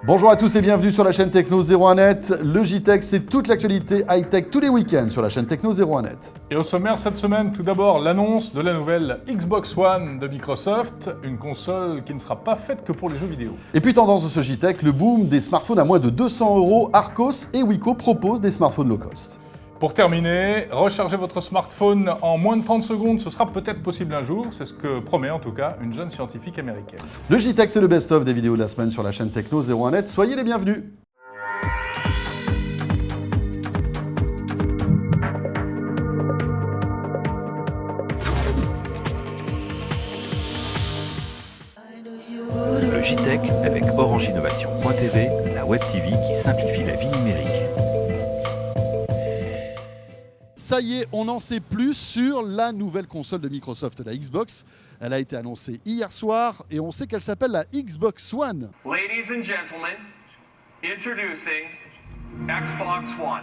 Bonjour à tous et bienvenue sur la chaîne Techno 01net. Le JTech, c'est toute l'actualité high-tech tous les week-ends sur la chaîne Techno 01net. Et au sommaire cette semaine, tout d'abord l'annonce de la nouvelle Xbox One de Microsoft, une console qui ne sera pas faite que pour les jeux vidéo. Et puis tendance de ce JTech, le boom des smartphones à moins de 200 €. Arcos et Wiko proposent des smartphones low cost. Pour terminer, recharger votre smartphone en moins de 30 secondes, ce sera peut-être possible un jour, c'est ce que promet en tout cas une jeune scientifique américaine. Le JTech, c'est le best-of des vidéos de la semaine sur la chaîne Techno 01net. Soyez les bienvenus. Le JTech avec OrangeInnovation.tv, la web TV qui simplifie la vie numérique. Ça y est, on en sait plus sur la nouvelle console de Microsoft, la Xbox. Elle a été annoncée hier soir et on sait qu'elle s'appelle la Xbox One. Ladies and gentlemen, introducing Xbox One.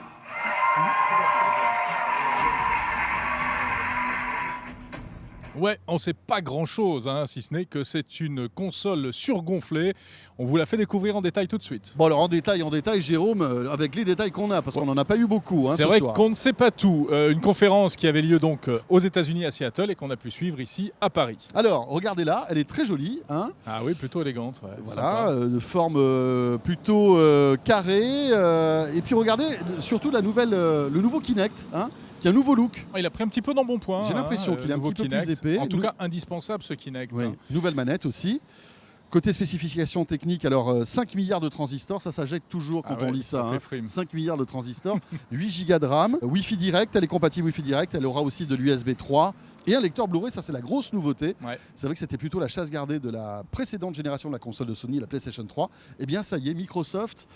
Ouais, on sait pas grand-chose, si ce n'est que c'est une console surgonflée. On vous la fait découvrir en détail tout de suite. Bon alors en détail, Jérôme, avec les détails qu'on a, parce qu'on n'en a pas eu beaucoup c'est ce vrai soir. qu'on ne sait pas tout. Une conférence qui avait lieu donc aux États-Unis à Seattle et qu'on a pu suivre ici à Paris. Alors, regardez là, elle est très jolie. Ah oui, plutôt élégante. Ouais, voilà, sympa. de forme plutôt carrée. Et puis regardez, surtout le nouveau Kinect, qui a un nouveau look. Il a pris un petit peu d'embonpoint. J'ai l'impression qu'il est un petit peu Kinect. plus épais. En tout cas, indispensable ce Kinect. Oui. Nouvelle manette aussi. Côté spécification technique, alors 5 milliards de transistors, ça jette toujours quand on lit ça. fait frime. 5 milliards de transistors, 8 Go de RAM, Wi-Fi direct, elle est compatible Wi-Fi direct, elle aura aussi de l'USB 3 et un lecteur Blu-ray, ça c'est la grosse nouveauté. Ouais. C'est vrai que c'était plutôt la chasse gardée de la précédente génération de la console de Sony, la PlayStation 3. Eh bien ça y est, Microsoft,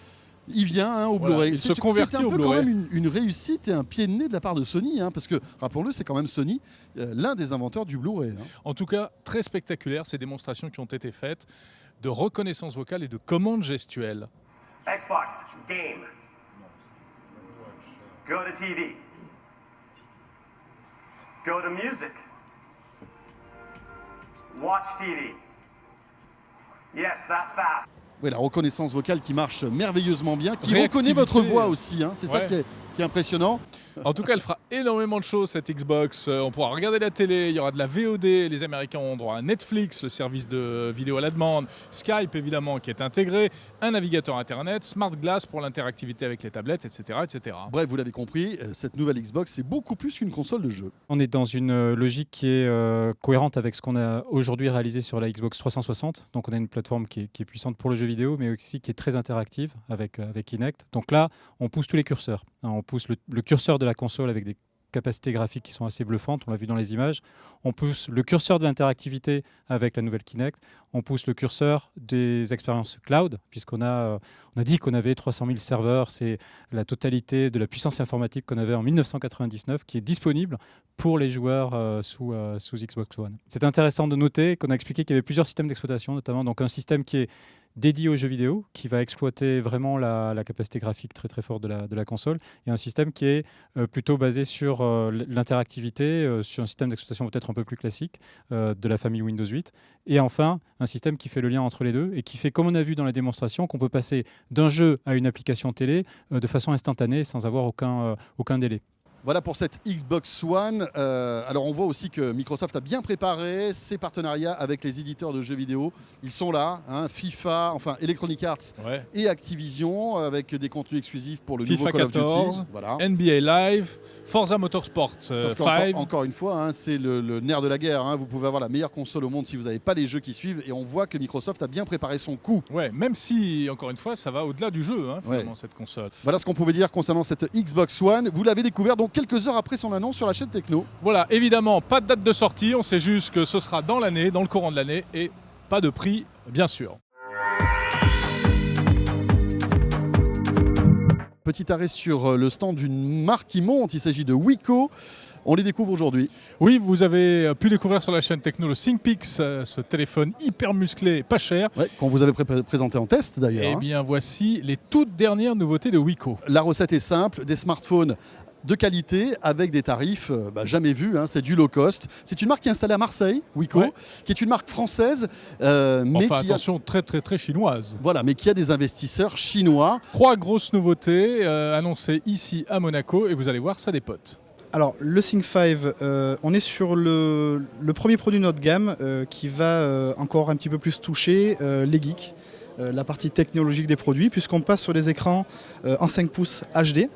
il vient au Voilà, Blu-ray. il se convertit c'est un au peu Blu-ray. quand même une réussite et un pied de nez de la part de Sony, parce que rappelons-le, c'est quand même Sony, l'un des inventeurs du Blu-ray. En tout cas, très spectaculaire ces démonstrations qui ont été faites de reconnaissance vocale et de commandes gestuelles. Xbox, game. Go to TV. Go to music. Watch TV. Yes, that fast. Oui, la reconnaissance vocale qui marche merveilleusement bien, qui Réactivité. reconnaît votre voix aussi, c'est ça Ouais. qui est impressionnant. En tout cas, elle fera énormément de choses cette Xbox. On pourra regarder la télé, il y aura de la VOD, les Américains auront droit à Netflix, le service de vidéo à la demande, Skype évidemment qui est intégré, un navigateur internet, Smart Glass pour l'interactivité avec les tablettes, etc. etc. Bref, vous l'avez compris, cette nouvelle Xbox, c'est beaucoup plus qu'une console de jeu. On est dans une logique qui est cohérente avec ce qu'on a aujourd'hui réalisé sur la Xbox 360. Donc on a une plateforme qui est puissante pour le jeu vidéo, mais aussi qui est très interactive avec Kinect. Donc là, on pousse tous les curseurs. On pousse le curseur de la console avec des capacités graphiques qui sont assez bluffantes, on l'a vu dans les images. On pousse le curseur de l'interactivité avec la nouvelle Kinect. On pousse le curseur des expériences cloud, puisqu'on a dit qu'on avait 300 000 serveurs. C'est la totalité de la puissance informatique qu'on avait en 1999 qui est disponible pour les joueurs sous Xbox One. C'est intéressant de noter qu'on a expliqué qu'il y avait plusieurs systèmes d'exploitation, notamment donc un système qui est dédié aux jeux vidéo, qui va exploiter vraiment la capacité graphique très très forte de la console, et un système qui est plutôt basé sur l'interactivité, sur un système d'exploitation peut-être un peu plus classique de la famille Windows 8, et enfin un système qui fait le lien entre les deux, et qui fait, comme on a vu dans la démonstration, qu'on peut passer d'un jeu à une application télé de façon instantanée sans avoir aucun délai. Voilà pour cette Xbox One. Alors on voit aussi que Microsoft a bien préparé ses partenariats avec les éditeurs de jeux vidéo. Ils sont là, FIFA, enfin Electronic Arts et Activision, avec des contenus exclusifs pour le FIFA nouveau Call of 14, Duty. Voilà. NBA Live, Forza Motorsport 5. Parce qu'encore une fois, c'est le nerf de la guerre. Vous pouvez avoir la meilleure console au monde si vous n'avez pas les jeux qui suivent. Et on voit que Microsoft a bien préparé son coup. Ouais, même si, encore une fois, ça va au-delà du jeu, finalement, cette console. Voilà ce qu'on pouvait dire concernant cette Xbox One. Vous l'avez découvert donc quelques heures après son annonce sur la chaîne Techno. Voilà, évidemment, pas de date de sortie, on sait juste que ce sera dans l'année, dans le courant de l'année, et pas de prix, bien sûr. Petit arrêt sur le stand d'une marque qui monte, il s'agit de Wiko. On les découvre aujourd'hui. Oui, vous avez pu découvrir sur la chaîne Techno le ThinkPix, ce téléphone hyper musclé, pas cher. Ouais, qu'on vous avait présenté en test d'ailleurs. Eh bien, voici les toutes dernières nouveautés de Wiko. La recette est simple, des smartphones de qualité avec des tarifs jamais vus, hein, c'est du low cost. C'est une marque qui est installée à Marseille, Wico, qui est une marque française, mais qui attention, très très très chinoise. Voilà, mais qui a des investisseurs chinois. 3 grosses nouveautés annoncées ici à Monaco et vous allez voir, ça dépote. Alors le Sync 5, on est sur le premier produit de notre gamme qui va encore un petit peu plus toucher les geeks, la partie technologique des produits, puisqu'on passe sur les écrans en 5 pouces HD.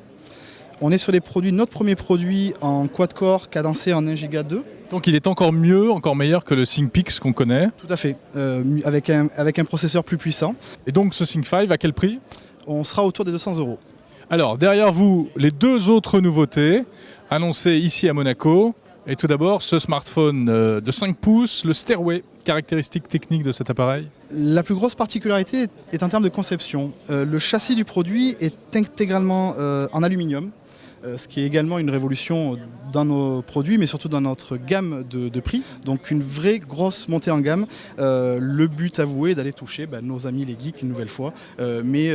On est sur notre premier produit en quad-core cadencé en 1 Go 2. Donc il est encore mieux, encore meilleur que le ThinkPix qu'on connaît. Tout à fait, avec un processeur plus puissant. Et donc ce Sync 5, à quel prix? On sera autour des 200 €. Alors derrière vous, les 2 autres nouveautés annoncées ici à Monaco. Et tout d'abord, ce smartphone de 5 pouces, le Stairway. Caractéristiques techniques de cet appareil? La plus grosse particularité est en termes de conception. Le châssis du produit est intégralement en aluminium. Ce qui est également une révolution dans nos produits, mais surtout dans notre gamme de prix. Donc une vraie grosse montée en gamme. Le but avoué est d'aller toucher nos amis les geeks une nouvelle fois, mais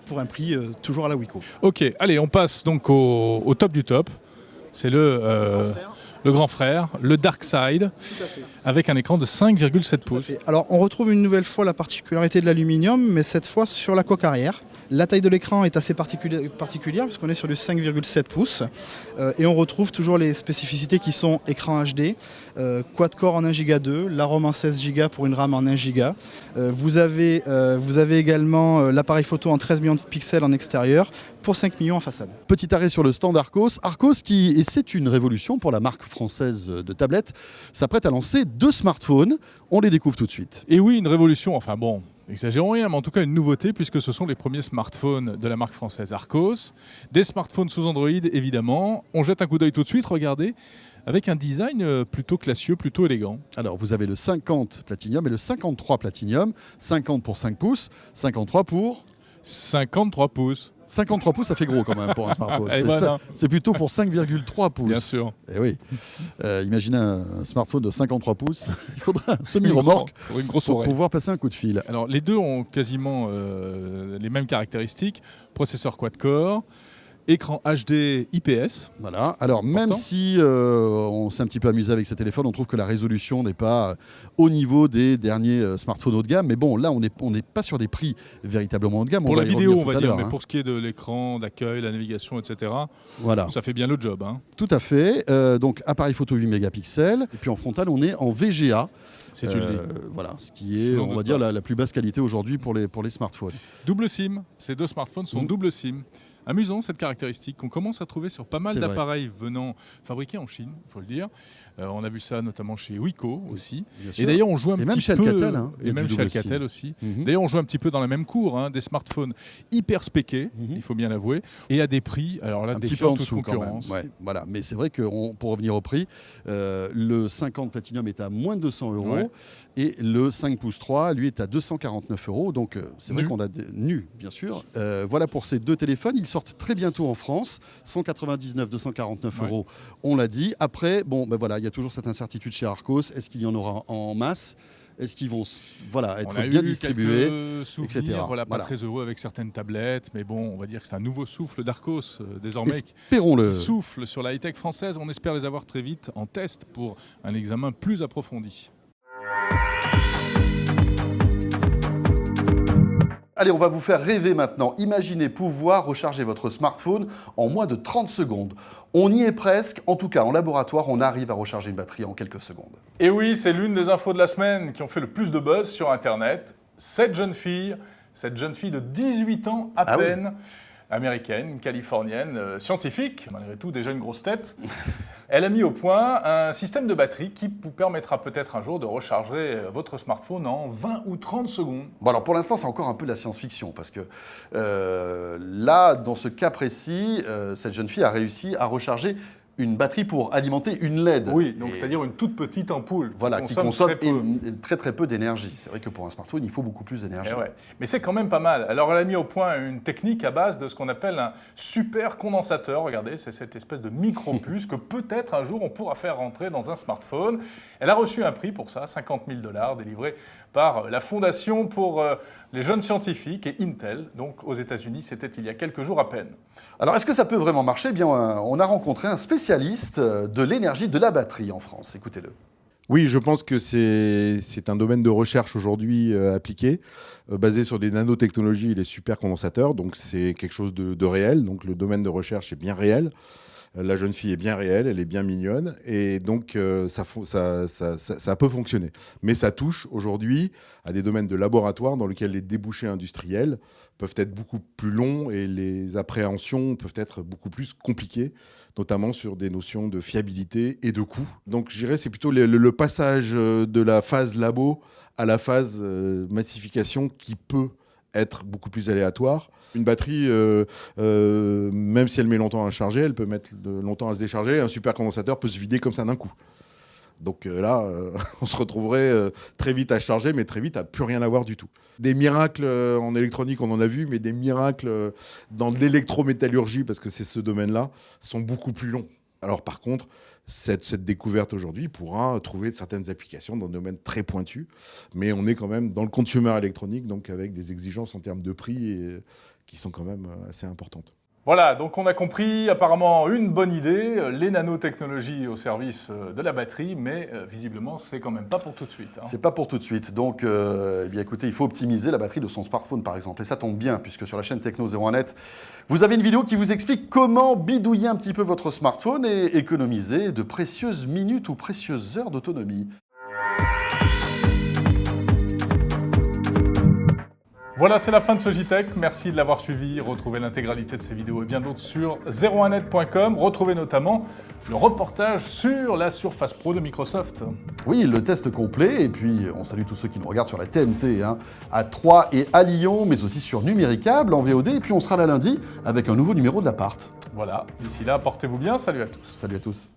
pour un prix toujours à la Wico. Ok, allez, on passe donc au top du top. C'est le grand frère, le Dark Side, avec un écran de 5,7 pouces. Alors on retrouve une nouvelle fois la particularité de l'aluminium, mais cette fois sur la coque arrière. La taille de l'écran est assez particulière puisqu'on est sur du 5,7 pouces et on retrouve toujours les spécificités qui sont écran HD, quad-core en 1 Go 2, la ROM en 16 Go pour une RAM en 1 Go. Vous avez également l'appareil photo en 13 millions de pixels en extérieur pour 5 millions en façade. Petit arrêt sur le stand Arcos. Arcos et c'est une révolution pour la marque française de tablettes, s'apprête à lancer 2 smartphones. On les découvre tout de suite. Et oui, une révolution, enfin bon, n'exagérons rien, mais en tout cas une nouveauté puisque ce sont les premiers smartphones de la marque française Arcos. Des smartphones sous Android évidemment. On jette un coup d'œil tout de suite, regardez, avec un design plutôt classieux, plutôt élégant. Alors vous avez le 50 Platinum et le 53 Platinum. 50 pour 5 pouces, 53 pour 53 pouces. 53 pouces, ça fait gros quand même pour un smartphone. C'est plutôt pour 5,3 pouces. Bien sûr. Et oui. Imaginez un smartphone de 53 pouces. Il faudra un semi-remorque pour pouvoir passer un coup de fil. Alors les deux ont quasiment les mêmes caractéristiques. Processeur quad-core. Écran HD IPS. Voilà. Alors même si on s'est un petit peu amusé avec ces téléphones, on trouve que la résolution n'est pas au niveau des derniers smartphones haut de gamme. Mais bon, là, on n'est pas sur des prix véritablement haut de gamme. Pour la vidéo, on va dire, mais pour ce qui est de l'écran, d'accueil, la navigation, etc., voilà. Ça fait bien le job. Hein. Tout à fait. Donc appareil photo 8 mégapixels. Et puis en frontal, on est en VGA. Voilà, ce qui est, on va dire, la plus basse qualité aujourd'hui pour les smartphones. Double SIM. Ces 2 smartphones sont double SIM. Amusant cette caractéristique qu'on commence à trouver sur pas mal d'appareils venant fabriqués en Chine, il faut le dire. On a vu ça notamment chez Wico aussi. Et d'ailleurs on joue un petit peu... Alcatel, hein, et même chez Alcatel aussi. D'ailleurs on joue un petit peu dans la même cour, hein, des smartphones hyper spéqués, il faut bien l'avouer, et à des prix, alors là, un petit peu en dessous quand même. Ouais, voilà. Mais c'est vrai que pour revenir au prix, le 50 Platinum est à moins de 200 € et le 5 pouces 3, lui, est à 249 €. Donc c'est vrai qu'on a nu, bien sûr. Voilà pour ces 2 téléphones. Ils sortent très bientôt en France, 199, 249 €, on l'a dit. Après, bon, voilà, il y a toujours cette incertitude chez Arcos. Est-ce qu'il y en aura en masse? Est-ce qu'ils vont être bien distribués, etc. Voilà, pas très heureux avec certaines tablettes, mais bon, on va dire que c'est un nouveau souffle d'Arcos désormais. Espérons-le. Qui souffle sur la high-tech française. On espère les avoir très vite en test pour un examen plus approfondi. Allez, on va vous faire rêver maintenant. Imaginez pouvoir recharger votre smartphone en moins de 30 secondes. On y est presque. En tout cas, en laboratoire, on arrive à recharger une batterie en quelques secondes. Et oui, c'est l'une des infos de la semaine qui ont fait le plus de buzz sur Internet. Cette jeune fille de 18 ans à peine, américaine, californienne, scientifique, malgré tout déjà une grosse tête. Elle a mis au point un système de batterie qui vous permettra peut-être un jour de recharger votre smartphone en 20 ou 30 secondes. Bon, alors pour l'instant, c'est encore un peu de la science-fiction parce que là, dans ce cas précis, cette jeune fille a réussi à recharger une batterie pour alimenter une LED. Oui, donc c'est-à-dire une toute petite ampoule. Voilà, qui consomme très peu. très peu d'énergie. C'est vrai que pour un smartphone, il faut beaucoup plus d'énergie. Ouais. Mais c'est quand même pas mal. Alors elle a mis au point une technique à base de ce qu'on appelle un super condensateur. Regardez, c'est cette espèce de micro-puce que peut-être un jour on pourra faire rentrer dans un smartphone. Elle a reçu un prix pour ça, $50 000, délivré par la Fondation pour les jeunes scientifiques et Intel. Donc aux États-Unis, c'était il y a quelques jours à peine. Alors, est-ce que ça peut vraiment marcher? Eh bien, on a rencontré un spécialiste de l'énergie de la batterie en France. Écoutez-le. Oui, je pense que c'est un domaine de recherche aujourd'hui appliqué, basé sur des nanotechnologies et les supercondensateurs. Donc, c'est quelque chose de réel. Donc, le domaine de recherche est bien réel. La jeune fille est bien réelle, elle est bien mignonne. Et donc, ça peut fonctionner. Mais ça touche aujourd'hui à des domaines de laboratoire dans lesquels les débouchés industriels peuvent être beaucoup plus longs et les appréhensions peuvent être beaucoup plus compliquées, notamment sur des notions de fiabilité et de coût. Donc je dirais c'est plutôt le passage de la phase labo à la phase massification qui peut être beaucoup plus aléatoire. Une batterie, même si elle met longtemps à charger, elle peut mettre longtemps à se décharger. Un supercondensateur peut se vider comme ça d'un coup. Donc là, on se retrouverait très vite à charger, mais très vite à plus rien avoir du tout. Des miracles en électronique, on en a vu, mais des miracles dans l'électrométallurgie, parce que c'est ce domaine-là, sont beaucoup plus longs. Alors par contre, cette découverte aujourd'hui pourra trouver certaines applications dans des domaines très pointus, mais on est quand même dans le consumer électronique, donc avec des exigences en termes de prix qui sont quand même assez importantes. Voilà, donc on a compris apparemment une bonne idée, les nanotechnologies au service de la batterie, mais visiblement c'est quand même pas pour tout de suite. C'est pas pour tout de suite. Donc, eh bien, écoutez, il faut optimiser la batterie de son smartphone par exemple. Et ça tombe bien, puisque sur la chaîne Techno01net, vous avez une vidéo qui vous explique comment bidouiller un petit peu votre smartphone et économiser de précieuses minutes ou précieuses heures d'autonomie. Voilà, c'est la fin de ce JTech. Merci de l'avoir suivi. Retrouvez l'intégralité de ces vidéos et bien d'autres sur 01net.com. Retrouvez notamment le reportage sur la Surface Pro de Microsoft. Oui, le test complet. Et puis, on salue tous ceux qui nous regardent sur la TNT, à Troyes et à Lyon, mais aussi sur Numéricable, en VOD. Et puis, on sera là lundi avec un nouveau numéro de l'Appart. Voilà, d'ici là, portez-vous bien. Salut à tous. Salut à tous.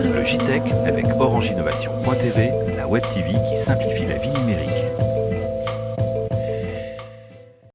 Le JTech avec Orange Innovation.tv, la web TV qui simplifie la vie numérique.